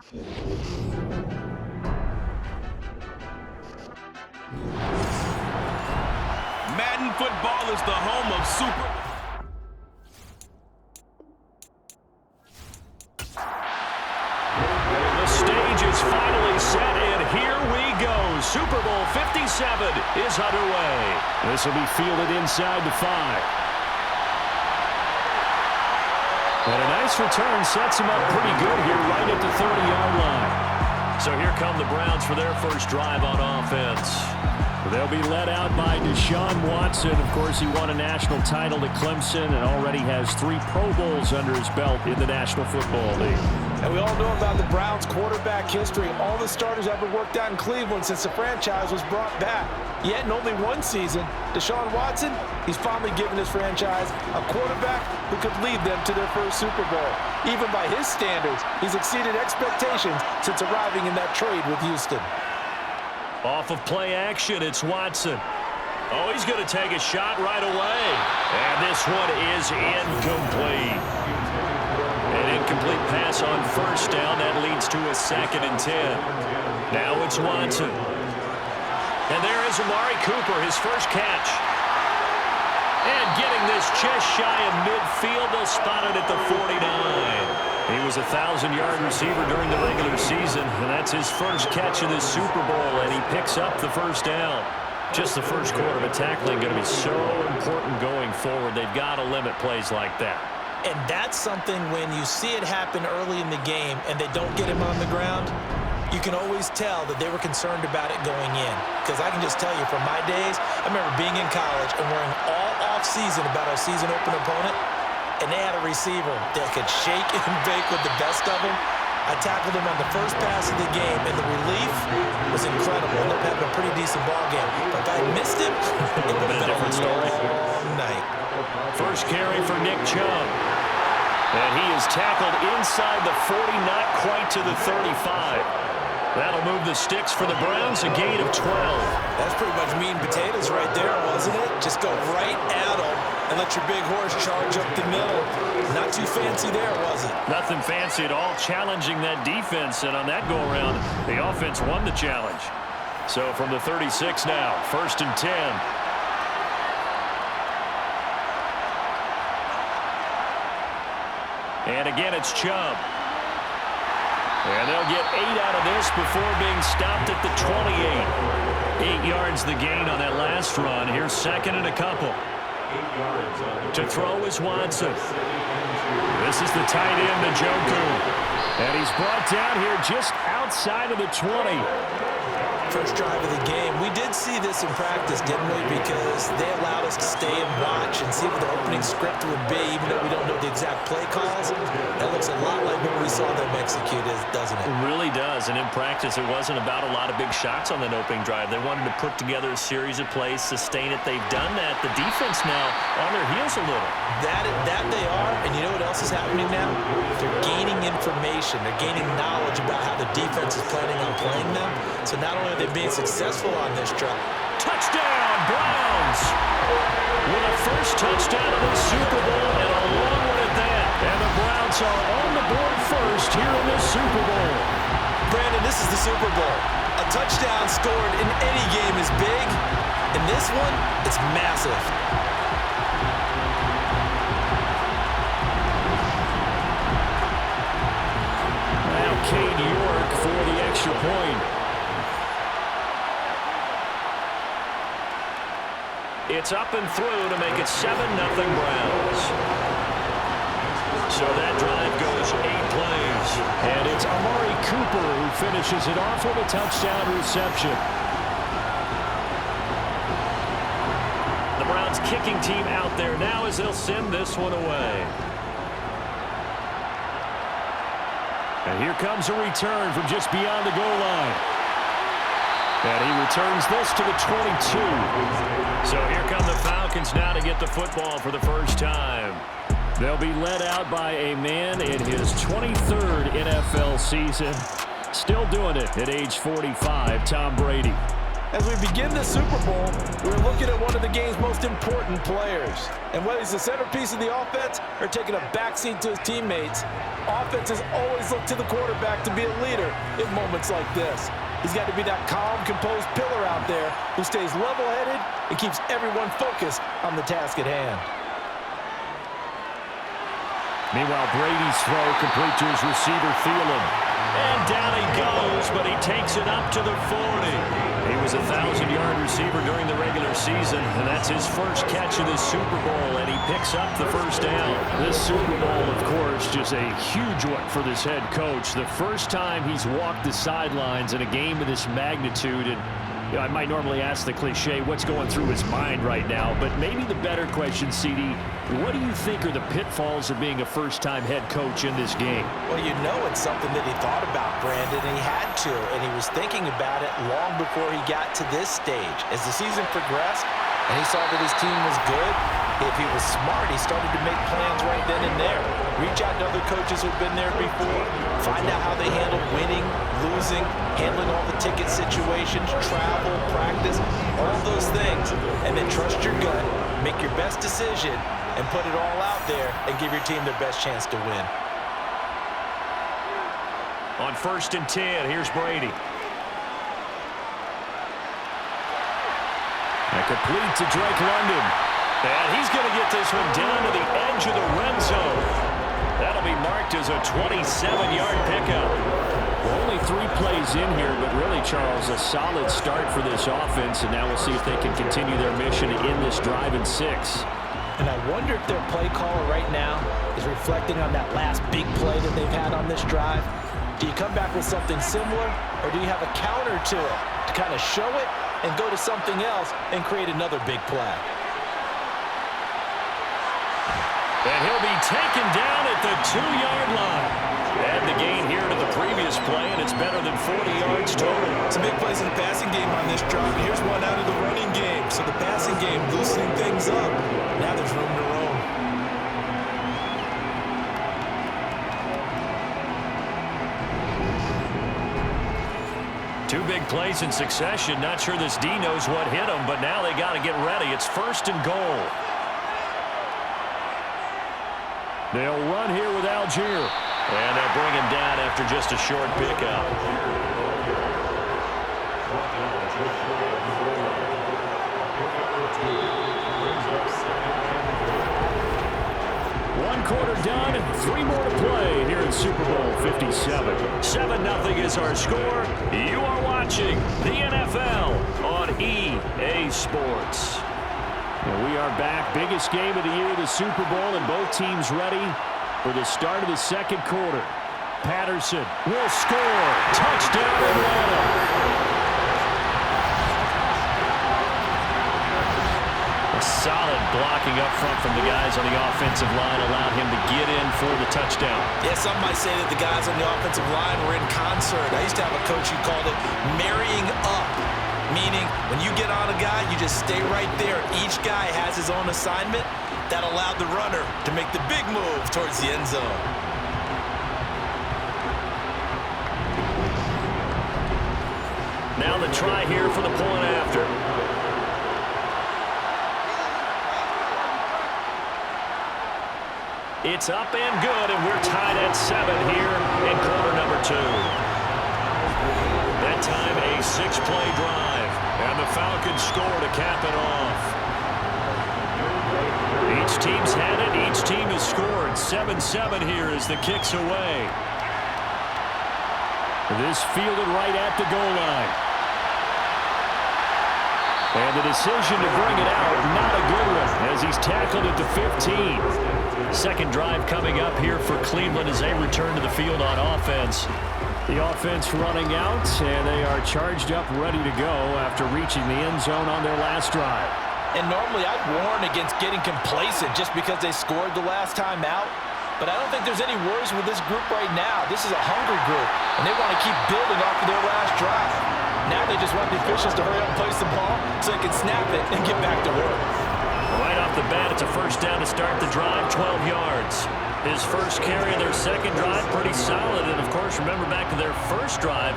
Madden football is the home of super... The stage is finally set, and here we go. Super Bowl 57 is underway. This will be fielded inside the 5. And a nice return sets him up pretty good here right at the 30-yard line. So here come the Browns for their first drive on offense. They'll be led out by Deshaun Watson. Of course, he won a national title at Clemson and already has 3 Pro Bowls under his belt in the National Football League. And we all know about the Browns' quarterback history. All the starters haven't worked out in Cleveland since the franchise was brought back. Yet in only one season, Deshaun Watson, he's finally given his franchise a quarterback who could lead them to their first Super Bowl. Even by his standards, he's exceeded expectations since arriving in that trade with Houston. Off of play action, it's Watson. Oh, he's going to take a shot right away. And this one is incomplete. An incomplete pass on first down. That leads to a 2nd and 10. Now it's Watson. And there is Amari Cooper, his first catch. And getting this just shy of midfield, they'll spot it at the 49. He was a 1,000-yard receiver during the regular season, and that's his first catch of this Super Bowl, and he picks up the first down. Just the first quarter, but tackling going to be so important going forward. They've got to limit plays like that. And that's something when you see it happen early in the game and they don't get him on the ground, you can always tell that they were concerned about it going in. Because I can just tell you from my days, I remember being in college and worrying all off-season about our season-open opponent, and they had a receiver that could shake and bake with the best of them. I tackled him on the first pass of the game, and the relief was incredible. Ended up having a pretty decent ball game. But if I had missed him, it would have been a different story. Night. First carry for Nick Chubb. And he is tackled inside the 40, not quite to the 35. That'll move the sticks for the Browns, a gain of 12. That's pretty much meat and potatoes right there, wasn't it? Just go right at them and let your big horse charge up the middle. Not too fancy there, was it? Nothing fancy at all, challenging that defense. And on that go-around, the offense won the challenge. So from the 36 now, 1st and 10. And again, it's Chubb. And they'll get 8 out of this before being stopped at the 28. 8 yards the gain on that last run. Here's 2nd and a couple. To throw is Watson. This is the tight end, Njoku. And he's brought down here just outside of the 20. First drive of the game. We did see this in practice, didn't we? Because they allowed us to stay and watch and see what the opening script would be, even though we don't know the exact play calls. That looks a lot like what we saw them execute, doesn't it? It really does. And in practice, it wasn't about a lot of big shots on that opening drive. They wanted to put together a series of plays, sustain it. They've done that. The defense now on their heels a little. That they are. And you know what else is happening now? They're gaining information. They're gaining knowledge about how the defense is planning on playing them. So not only are they being successful on this drive. Touchdown, Browns! With a first touchdown of the Super Bowl and a long one at that. And the Browns are on the board first here in this Super Bowl. Brandon, this is the Super Bowl. A touchdown scored in any game is big. In this one, it's massive. Now Cade York for the extra point. It's up and through to make it 7-0 Browns. So that drive goes 8 plays. And it's Amari Cooper who finishes it off with a touchdown reception. The Browns kicking team out there now as they'll send this one away. And here comes a return from just beyond the goal line. And he returns this to the 22. So here come the Falcons now to get the football for the first time. They'll be led out by a man in his 23rd NFL season. Still doing it at age 45, Tom Brady. As we begin the Super Bowl, we're looking at one of the game's most important players. And whether he's the centerpiece of the offense or taking a backseat to his teammates, offenses always look to the quarterback to be a leader in moments like this. He's got to be that calm, composed pillar out there who stays level-headed and keeps everyone focused on the task at hand. Meanwhile, Brady's throw complete to his receiver, Thielen. And down he goes, but he takes it up to the 40. He was a 1,000-yard receiver during the regular season, and that's his first catch of the Super Bowl, and he picks up the first down. This Super Bowl, of course, just a huge one for this head coach. The first time he's walked the sidelines in a game of this magnitude, and I might normally ask the cliche, what's going through his mind right now? But maybe the better question, CD, what do you think are the pitfalls of being a first-time head coach in this game? Well, you know it's something that he thought about, Brandon, and he had to, and he was thinking about it long before he got to this stage. As the season progressed, and he saw that his team was good, if he was smart, he started to make plans right then and there. Reach out to other coaches who've been there before. Find out how they handle winning, losing, handling all the ticket situations, travel, practice, all those things. And then trust your gut, make your best decision, and put it all out there and give your team their best chance to win. On 1st and 10, here's Brady. And complete to Drake London. And he's going to get this one down to the edge of the red zone. That'll be marked as a 27-yard pickup. Well, only 3 plays in here, but really, Charles, a solid start for this offense, and now we'll see if they can continue their mission to end this drive in 6. And I wonder if their play caller right now is reflecting on that last big play that they've had on this drive. Do you come back with something similar, or do you have a counter to it to kind of show it and go to something else and create another big play? And he'll be taken down at the 2-yard line. Add the gain here to the previous play, and it's better than 40 yards total. Some big plays in the passing game on this drive. Here's one out of the running game. So the passing game loosening things up. Now there's room to roam. Two big plays in succession. Not sure this D knows what hit him, but now they got to get ready. It's 1st and goal. They'll run here with Algier. And they'll bring him down after just a short pickup. One quarter done, 3 more to play here in Super Bowl 57. 7-0 is our score. You are watching the NFL on EA Sports. And we are back. Biggest game of the year, the Super Bowl, and both teams ready for the start of the 2nd quarter. Patterson will score. Touchdown, Atlanta. A solid blocking up front from the guys on the offensive line allowed him to get in for the touchdown. Yeah, some might say that the guys on the offensive line were in concert. I used to have a coach who called it marrying up. Meaning, when you get on a guy, you just stay right there. Each guy has his own assignment. That allowed the runner to make the big move towards the end zone. Now the try here for the point after. It's up and good, and we're tied at 7 here in quarter number 2. That time a 6-play drive, and the Falcons score to cap it off. Each team's had it. Each team has scored. 7-7 here as the kick's away. This fielded right at the goal line. And the decision to bring it out, not a good one, as he's tackled at the 15. Second drive coming up here for Cleveland as they return to the field on offense. The offense running out, and they are charged up, ready to go after reaching the end zone on their last drive. And normally I'd warn against getting complacent just because they scored the last time out. But I don't think there's any worries with this group right now. This is a hungry group, and they want to keep building off of their last drive. Now they just want the officials to hurry up and place the ball so they can snap it and get back to work. Right off the bat, it's a first down to start the drive, 12 yards. His first carry of their second drive, pretty solid. And, of course, remember back to their first drive,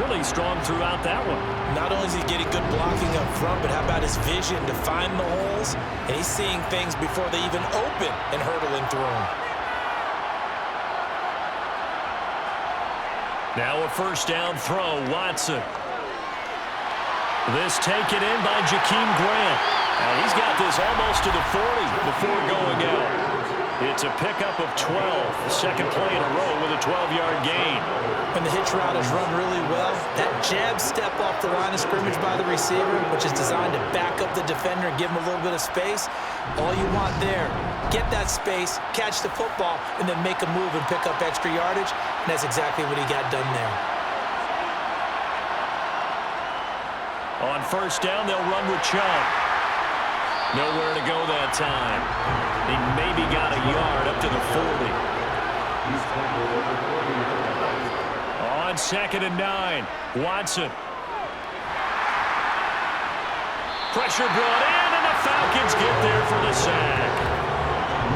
really strong throughout that one. Not only is he getting good blocking up front, but how about his vision to find the holes? And he's seeing things before they even open and hurdling through them. Now a first down throw, Watson. This taken in by Jakeem Grant. And he's got this almost to the 40 before going out. It's a pickup of 12, the second play in a row with a 12-yard gain. When the hitch route is run really well, that jab step off the line of scrimmage by the receiver, which is designed to back up the defender and give him a little bit of space, all you want there, get that space, catch the football, and then make a move and pick up extra yardage, and that's exactly what he got done there. On first down, they'll run with Chubb. Nowhere to go that time. He maybe got a yard up to the 40. On 2nd and 9, Watson. Pressure brought in, and the Falcons get there for the sack.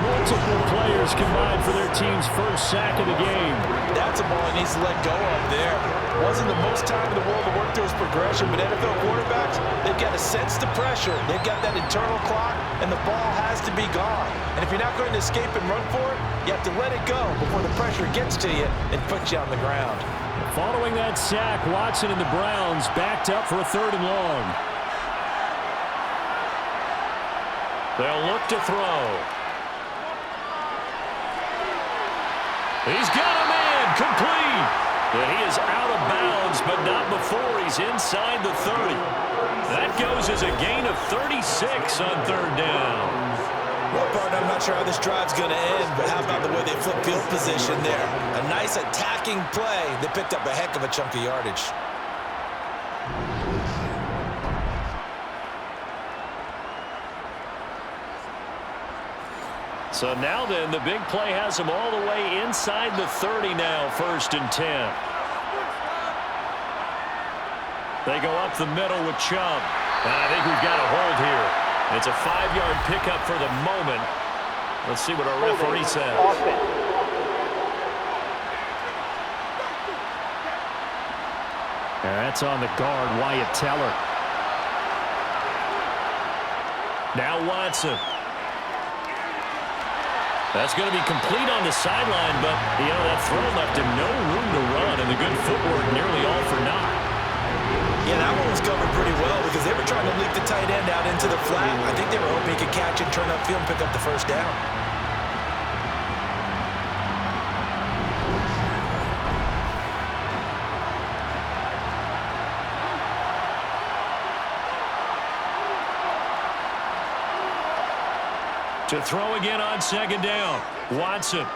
Multiple players combined for their team's first sack of the game. That's a ball he needs to let go of there. Wasn't the most time in the world to work through his progression, but NFL quarterbacks, they've got to sense the pressure. They've got that internal clock, and the ball has to be gone. And if you're not going to escape and run for it, you have to let it go before the pressure gets to you and puts you on the ground. Following that sack, Watson and the Browns backed up for a 3rd and long. They'll look to throw. He's got a man, complete. And he is out of bounds, but not before he's inside the 30. That goes as a gain of 36 on 3rd down. Well, partner, I'm not sure how this drive's going to end, but how about the way they flip field position there? A nice attacking play. They picked up a heck of a chunk of yardage. So now then, the big play has him all the way inside the 30 now, 1st and 10. They go up the middle with Chubb. And I think we've got a hold here. It's a 5-yard pickup for the moment. Let's see what our referee says. That's on the guard, Wyatt Teller. Now Watson. That's going to be complete on the sideline, but, that throw left him no room to run, and the good footwork nearly all for naught. Yeah, that one was covered pretty well because they were trying to leak the tight end out into the flat. I think they were hoping he could catch it, turn upfield, and pick up the first down. To throw again on 2nd down. Watson.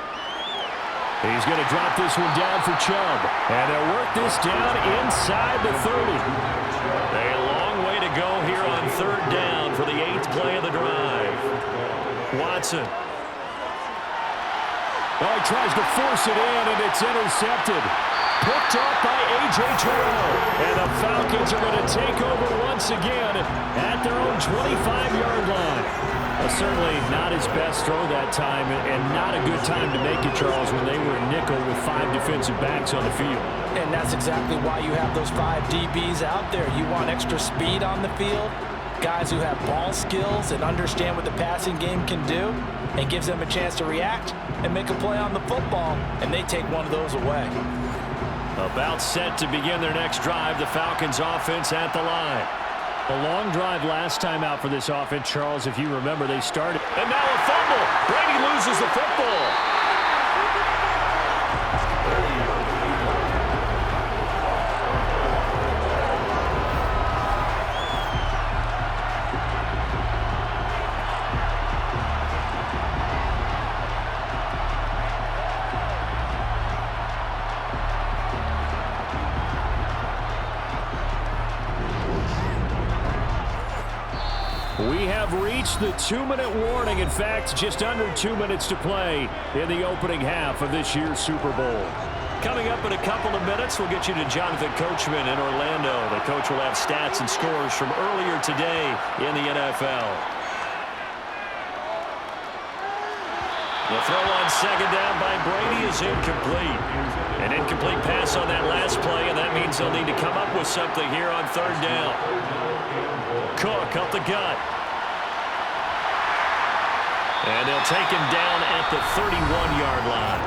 He's going to drop this one down for Chubb. And they'll work this down inside the 30. A long way to go here on 3rd down for the 8th play of the drive. Watson. Oh, he tries to force it in, and it's intercepted. Picked up by A.J. Terrell. And the Falcons are going to take over once again at their own 25-yard line. Certainly not his best throw that time, and not a good time to make it, Charles, when they were in nickel with 5 defensive backs on the field. And that's exactly why you have those 5 DBs out there. You want extra speed on the field, guys who have ball skills and understand what the passing game can do, and gives them a chance to react and make a play on the football, and they take one of those away. About set to begin their next drive, the Falcons offense at the line. A long drive last time out for this offense, Charles. If you remember, they started. And now a fumble. Brady loses the football. We have reached the 2-minute warning. In fact, just under 2 minutes to play in the opening half of this year's Super Bowl. Coming up in a couple of minutes, we'll get you to Jonathan Coachman in Orlando. The coach will have stats and scores from earlier today in the NFL. The throw on second down by Brady is incomplete. An incomplete pass on that last play, and that means they'll need to come up with something here on third down. Cook up the gut. And they'll take him down at the 31-yard line.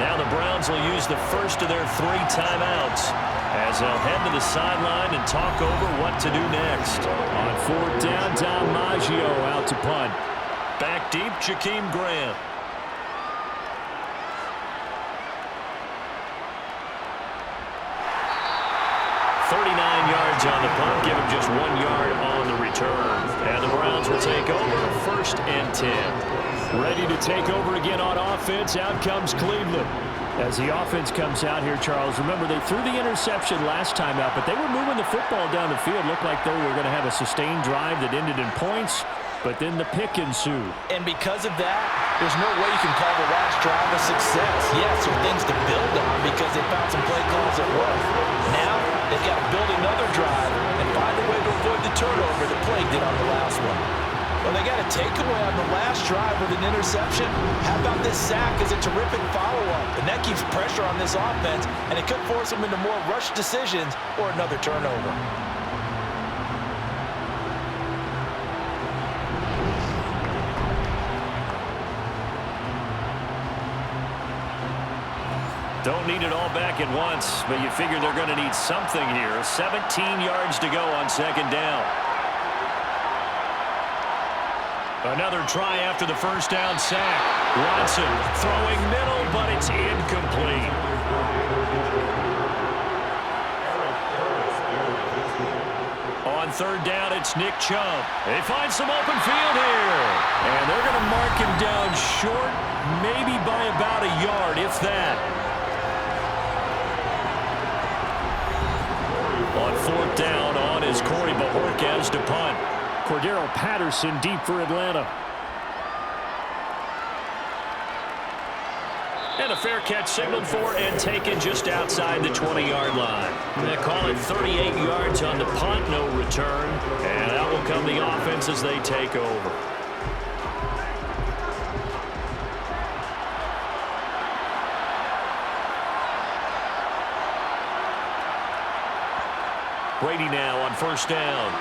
Now the Browns will use the first of their 3 timeouts as they'll head to the sideline and talk over what to do next. On fourth down, DiMaggio out to punt. Back deep, Jakeem Grant. On the punt, give him just 1 yard on the return. And the Browns will take over first and 10. Ready to take over again on offense. Out comes Cleveland. As the offense comes out here, Charles, remember they threw the interception last time out, but they were moving the football down the field. Looked like they were going to have a sustained drive that ended in points, but then the pick ensued. And because of that, there's no way you can call the last drive a success. Yes, there are things to build on because they found some play calls that work. Now, they've got to build another drive and find a way to avoid the turnover that plagued it on the last one. Well, they got a takeaway on the last drive with an interception. How about this sack as a terrific follow-up? And that keeps pressure on this offense, and it could force them into more rushed decisions or another turnover. Don't need it all back at once, but you figure they're going to need something here. 17 yards to go on second down. Another try after the first down sack. Watson throwing middle, but it's incomplete. On third down, it's Nick Chubb. They find some open field here. And they're going to mark him down short, maybe by about a yard, if that. On fourth down, on is Corey Bajorquez to punt. Cordero Patterson deep for Atlanta. And a fair catch signaled for and taken just outside the 20-yard line. They call it 38 yards on the punt, no return. And out will come the offense as they take over. Brady now on first down.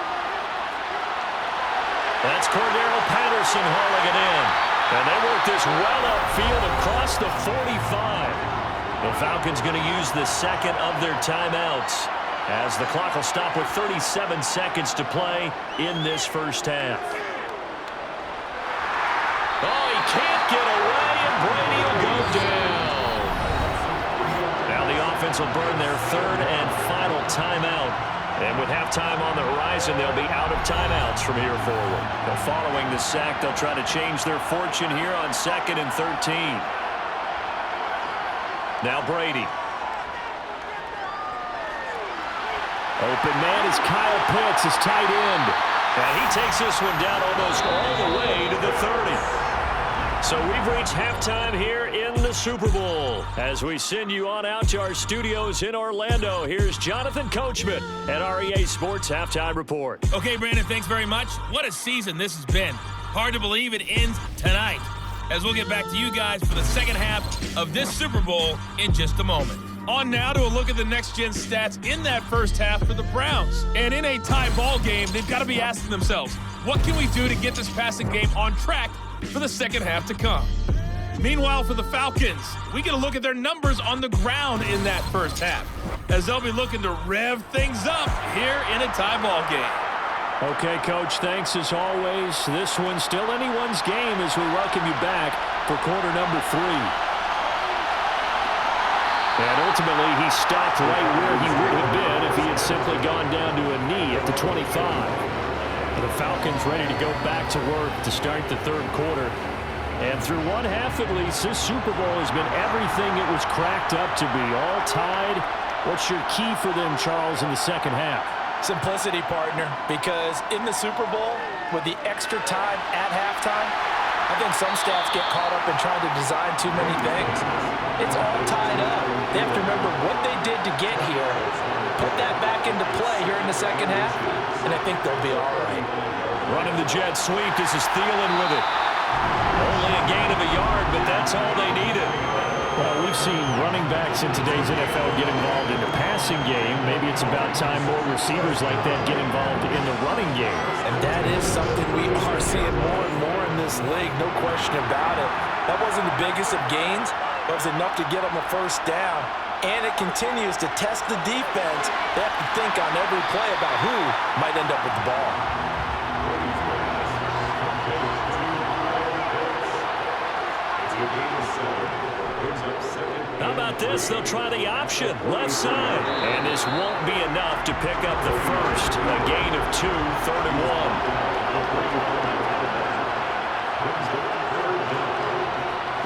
That's Cordero Patterson hauling it in. And they work this well upfield across the 45. The Falcons going to use the second of their timeouts as the clock will stop with 37 seconds to play in this first half. Oh, he can't get away, and Brady will go down. Now the offense will burn their third and final timeout. And with halftime on the horizon, they'll be out of timeouts from here forward. But following the sack, they'll try to change their fortune here on 2nd and 13. Now Brady. Open man is Kyle Pitts, his tight end. And he takes this one down almost all the way to the 30. So we've reached halftime here in the Super Bowl. As we send you on out to our studios in Orlando, here's Jonathan Coachman at REA Sports Halftime Report. Okay, Brandon, thanks very much. What a season this has been. Hard to believe it ends tonight, as we'll get back to you guys for the second half of this Super Bowl in just a moment. On now to a look at the next-gen stats in that first half for the Browns. And in a tie ball game, they've got to be asking themselves, what can we do to get this passing game on track for the second half to come? Meanwhile, for the Falcons, we get a look at their numbers on the ground in that first half, as they'll be looking to rev things up here in a tie ball game. Okay, Coach, thanks as always. This one's still anyone's game as we welcome you back for quarter number 3. And ultimately, he stopped right where he would have been if he had simply gone down to a knee at the 25. The Falcons ready to go back to work to start the third quarter. And through one half at least, this Super Bowl has been everything it was cracked up to be. All tied. What's your key for them, Charles, in the second half? Simplicity, partner, because in the Super Bowl, with the extra time at halftime, I think some staffs get caught up in trying to design too many things. It's all tied up. They have to remember what they did to get here, put that back into play here in the second half, and I think they'll be all right. Running the jet sweep. This is Thielen with it. Only a gain of a yard, but that's all they needed. Well, we've seen running backs in today's NFL get involved in the passing game. Maybe it's about time more receivers like that get involved in the running game. And that is something we are seeing more and more in this league, no question about it. That wasn't the biggest of gains, but it was enough to get them a first down. And it continues to test the defense. They have to think on every play about who might end up with the ball. How about this? They'll try the option, left side. And this won't be enough to pick up the first. A gain of 2, 3rd and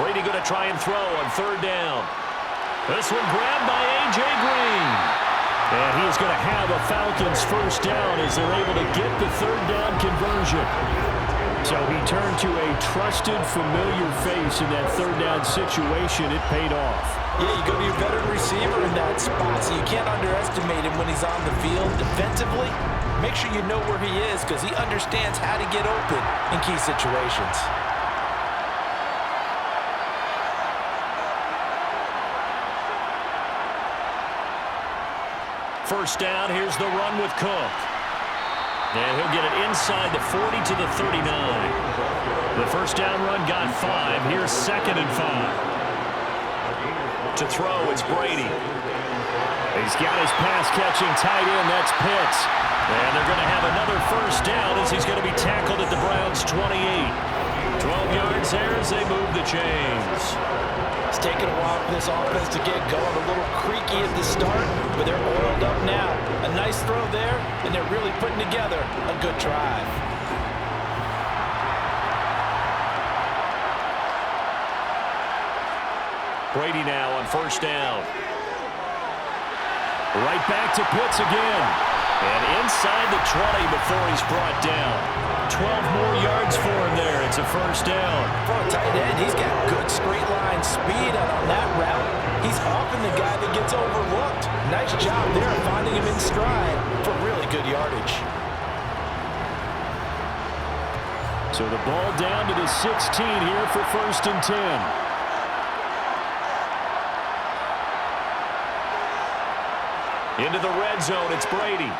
1. Brady going to try and throw on 3rd down. This one grabbed by A.J. Green. And he's going to have a Falcons first down as they're able to get the 3rd down conversion. So he turned to a trusted, familiar face in that 3rd down situation. It paid off. Yeah, you go to your veteran receiver in that spot, so you can't underestimate him when he's on the field defensively. Make sure you know where he is because he understands how to get open in key situations. First down, here's the run with Cook. And he'll get it inside the 40 to the 39. The first down run got 5. Here's 2nd and 5. To throw, it's Brady. He's got his pass-catching tight end. That's Pitts. And they're going to have another first down as he's going to be tackled at the Browns' 28. 12 yards there as they move the chains. It's taken a while for this offense to get going. A little creaky at the start, but they're oiled up now. A nice throw there, and they're really putting together a good drive. Brady now on first down. Right back to Pitts again. And inside the 20 before he's brought down. 12 more yards for him there. It's a first down. For a tight end, he's got good straight line speed, and on that route, he's often the guy that gets overlooked. Nice job there finding him in stride for really good yardage. So the ball down to the 16 here for 1st and 10. Into the red zone, it's Brady.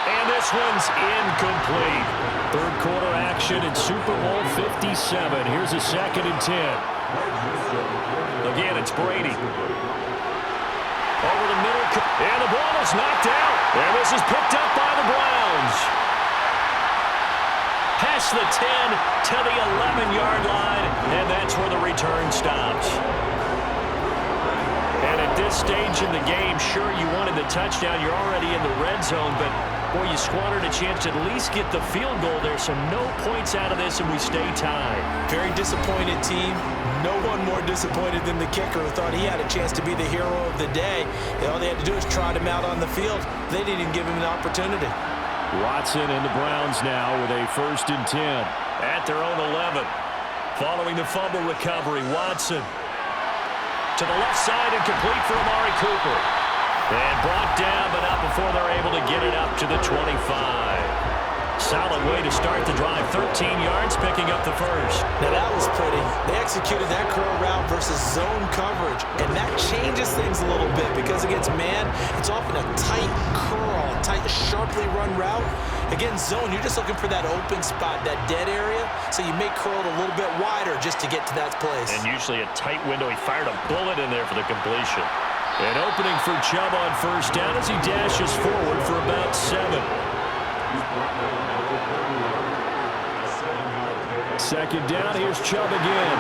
And this one's incomplete. 3rd quarter action in Super Bowl 57. Here's a 2nd and 10. Again, it's Brady. Over the middle, and the ball is knocked out. And this is picked up by the Browns. Past the 10 to the 11-yard line, and that's where the return stops. And at this stage in the game, sure, you wanted the touchdown. You're already in the red zone, but, boy, you squandered a chance to at least get the field goal there, so no points out of this, and we stay tied. Very disappointed team. No one more disappointed than the kicker who thought he had a chance to be the hero of the day. All they had to do was trot him out on the field. They didn't even give him an opportunity. Watson and the Browns now with a 1st and 10. At their own 11. Following the fumble recovery, Watson to the left side and complete for Amari Cooper. And brought down, but not before they're able to get it up to the 25. Solid way to start the drive. 13 yards, picking up the first. Now that was pretty. They executed that curl route versus zone coverage, and that changes things a little bit because against man, it's often a tight curl, tight, sharply run route. Against zone, you're just looking for that open spot, that dead area, so you may curl it a little bit wider just to get to that place. And usually a tight window. He fired a bullet in there for the completion. An opening for Chubb on first down as he dashes forward for about 7. 2nd down, here's Chubb again.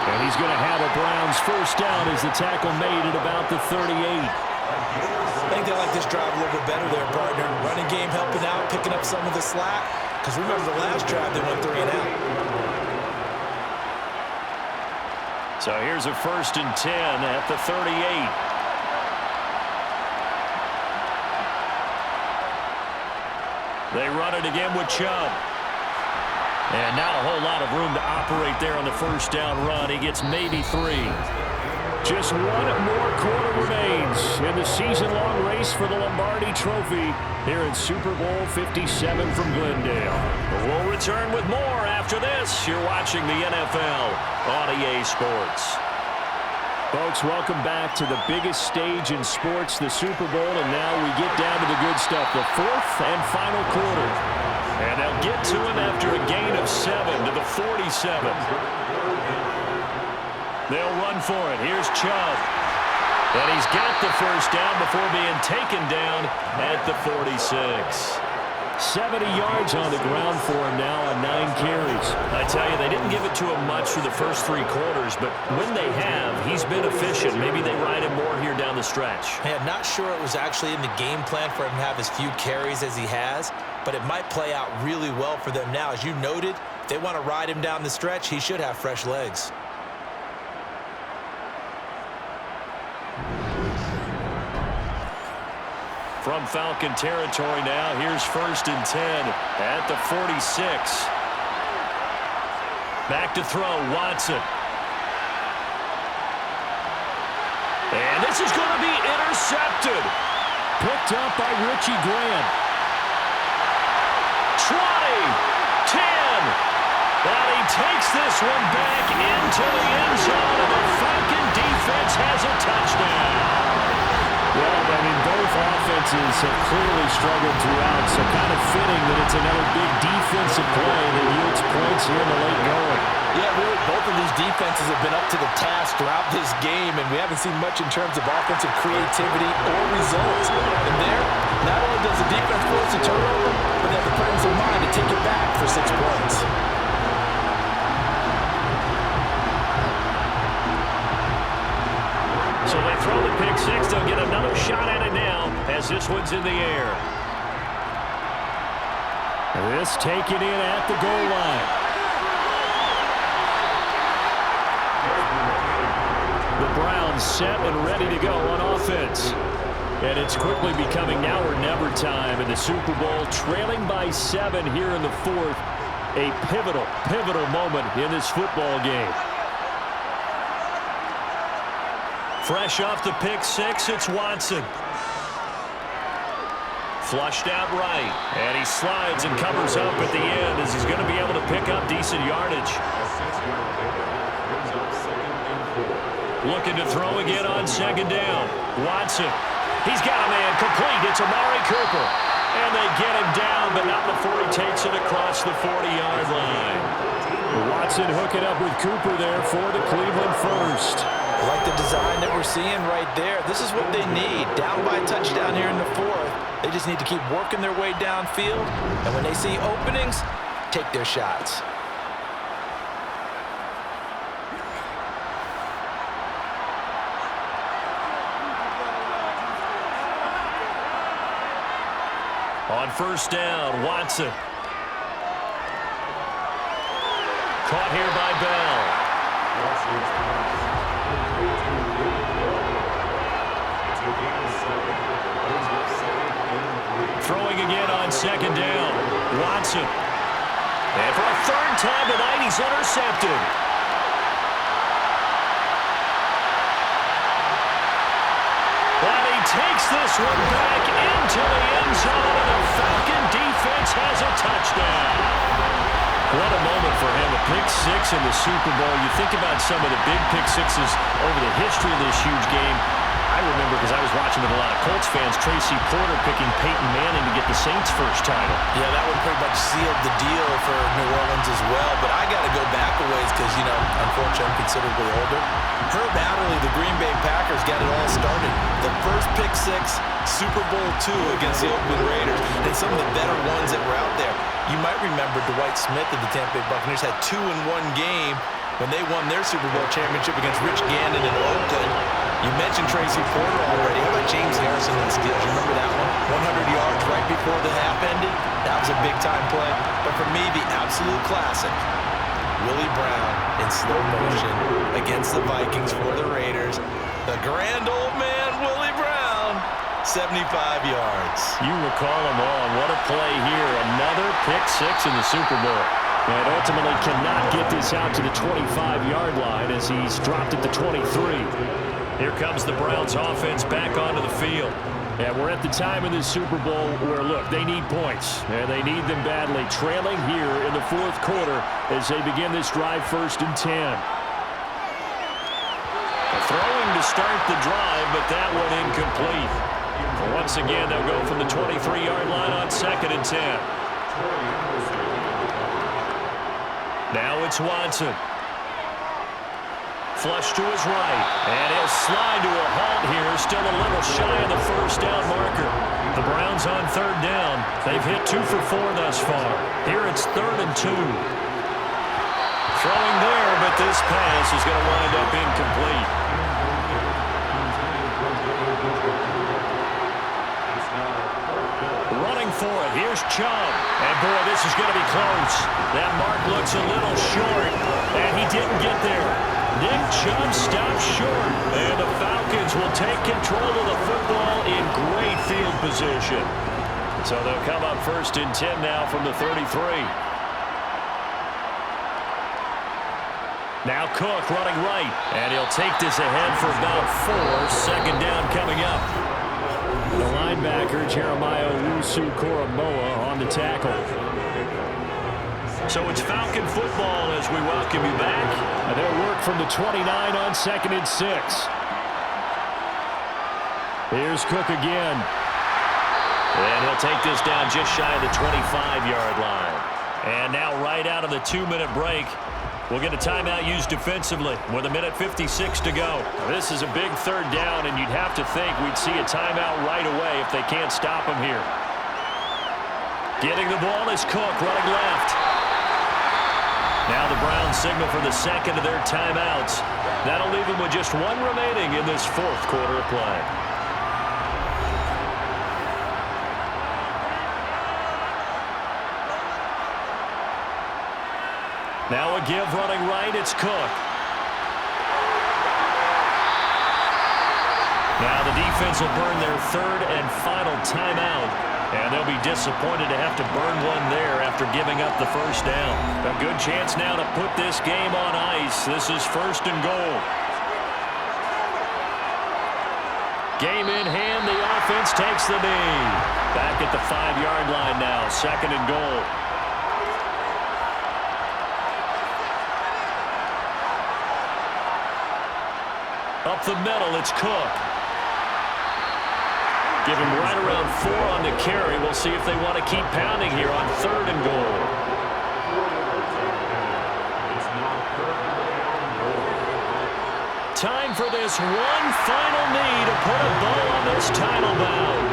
And he's going to have a Browns first down as the tackle made at about the 38. I think they like this drive a little bit better there, partner. Running game helping out, picking up some of the slack. Because remember the last drive, they went 3 and out. So here's a 1st and 10 at the 38. They run it again with Chubb. And not a whole lot of room to operate there on the first down run. He gets maybe 3. Just one more quarter remains in the season-long race for the Lombardi Trophy here in Super Bowl 57 from Glendale. We'll return with more after this. You're watching the NFL on EA Sports. Folks, welcome back to the biggest stage in sports, the Super Bowl, and now we get down to the good stuff, the fourth and final quarter. And they'll get to him after a gain of 7 to the 47. They'll run for it. Here's Chubb. And he's got the first down before being taken down at the 46. 70 yards on the ground for him now on 9 carries. I tell you, they didn't give it to him much through the first 3 quarters, but when they have, he's been efficient. Maybe they ride him more here down the stretch. Yeah, not sure it was actually in the game plan for him to have as few carries as he has, but it might play out really well for them now. As you noted, if they want to ride him down the stretch, he should have fresh legs. From Falcon territory now, here's 1st and 10 at the 46. Back to throw, Watson. And this is going to be intercepted. Picked up by Richie Grant. 20, 10. And he takes this one back into the end zone, and the Falcon defense has a touchdown. Well, I mean, both offenses have clearly struggled throughout, so kind of fitting that it's another big defensive play that yields points here in the late going. Yeah, really, both of these defenses have been up to the task throughout this game, and we haven't seen much in terms of offensive creativity or results. And there, not only does the defense force a turnover, but they have the presence of mind to take it back for 6 points. So they throw the pick 6. They'll get another shot at it now as this one's in the air. This taken in at the goal line. The Browns set and ready to go on offense. And it's quickly becoming now or never time in the Super Bowl, trailing by 7 here in the 4th. A pivotal moment in this football game. Fresh off the pick 6, it's Watson. Flushed out right, and he slides and covers up at the end as he's going to be able to pick up decent yardage. Looking to throw again on 2nd down. Watson, he's got a man complete. It's Amari Cooper. And they get him down, but not before he takes it across the 40-yard line. Watson hooking up with Cooper there for the Cleveland first. I like the design that we're seeing right there. This is what they need. Down by a touchdown here in the 4th. They just need to keep working their way downfield. And when they see openings, take their shots. On 1st down, Watson. Caught here by Bell. Throwing again on 2nd down. Watson. And for a 3rd time tonight, he's intercepted. And he takes this one back into the end zone, and the Falcon defense has a touchdown. What a moment for him, a pick 6 in the Super Bowl. You think about some of the big pick 6s over the history of this huge game. I remember, because I was watching with a lot of Colts fans, Tracy Porter picking Peyton Manning to get the Saints' first title. Yeah, that one pretty much sealed the deal for New Orleans as well. But I got to go back a ways because, you know, unfortunately I'm considerably older. Herb Adderley, the Green Bay Packers, got it all started. The first pick 6, Super Bowl II against the Oakland Raiders, and some of the better ones that were out there. You might remember Dwight Smith of the Tampa Bay Buccaneers had 2 in one game when they won their Super Bowl championship against Rich Gannon in Oakland. You mentioned Tracy Porter already. How about James Harrison in the Steelers? You remember that one? 100 yards right before the half ended. That was a big-time play. But for me, the absolute classic, Willie Brown in slow motion against the Vikings for the Raiders. The grand old man, Willie Brown, 75 yards. You recall them all. What a play here. Another pick 6 in the Super Bowl. And ultimately cannot get this out to the 25-yard line as he's dropped at the 23. Here comes the Browns offense back onto the field. And we're at the time in this Super Bowl where, look, they need points, and they need them badly. Trailing here in the fourth quarter as they begin this drive, 1st and 10. Throwing to start the drive, but that one incomplete. Once again, they'll go from the 23-yard line on 2nd and 10. Now it's Watson. Flush to his right, and he'll slide to a halt here, still a little shy of the 1st down marker. The Browns on 3rd down. They've hit 2 for 4 thus far. Here it's 3rd and 2. Throwing there, but this pass is going to wind up incomplete. Running for it, here's Chubb. And boy, this is going to be close. That mark looks a little short, and he didn't get there. Nick Chubb stops short, and the Falcons will take control of the football in great field position. So they'll come up 1st and 10 now from the 33. Now Cook running right, and he'll take this ahead for about 4. 2nd down coming up. The linebacker, Jeremiah Owusu-Koramoah, on the tackle. So it's Falcon football as we welcome you back. And they'll work from the 29 on 2nd and 6. Here's Cook again. And he'll take this down just shy of the 25-yard line. And now right out of the 2-minute break, we'll get a timeout used defensively with 1:56 to go. This is a big 3rd down, and you'd have to think we'd see a timeout right away if they can't stop him here. Getting the ball is Cook running left. Now the Browns signal for the 2nd of their timeouts. That'll leave them with just 1 remaining in this 4th quarter of play. Now a give running right, it's Cook. Now the defense will burn their 3rd and final timeout. And they'll be disappointed to have to burn one there after giving up the 1st down. A good chance now to put this game on ice. This is 1st and goal. Game in hand, the offense takes the knee. Back at the 5-yard line now, 2nd and goal. Up the middle, it's Cook. Give him right around 4 on the carry. We'll see if they want to keep pounding here on 3rd and goal. Time for this one final knee to put a bow on this title bout.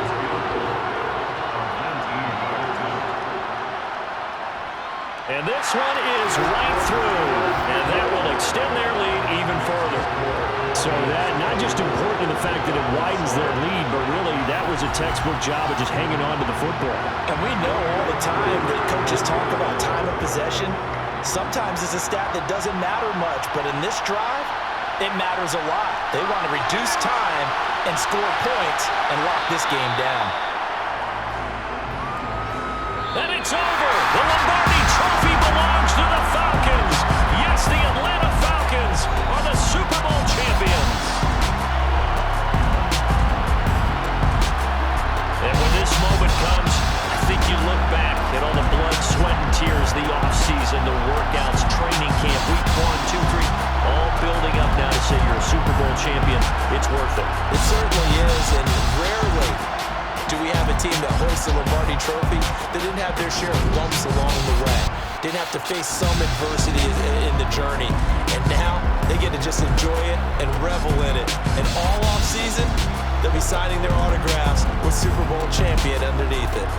And this one is right through. And that will extend their lead even further. So that not just important in the fact that it widens their lead, but really that was a textbook job of just hanging on to the football. And we know all the time that coaches talk about time of possession. Sometimes it's a stat that doesn't matter much, but in this drive, it matters a lot. They want to reduce time and score points and lock this game down. And it's over. The Lombardi Trophy belongs to the Falcons. Yes, the Atlanta Falcons are the Super Bowl champions. And when this moment comes, I think you look back at all the blood, sweat, and tears, the offseason, the workouts, training camp, week 1, 2, 3, all building up now to say you're a Super Bowl champion. It's worth it. It certainly is, and rarely do we have a team that hoists the Lombardi Trophy that didn't have their share of bumps along the way, didn't have to face some adversity in the journey, and now they get to just enjoy it and revel in it. And all off season, they'll be signing their autographs with Super Bowl champion underneath it.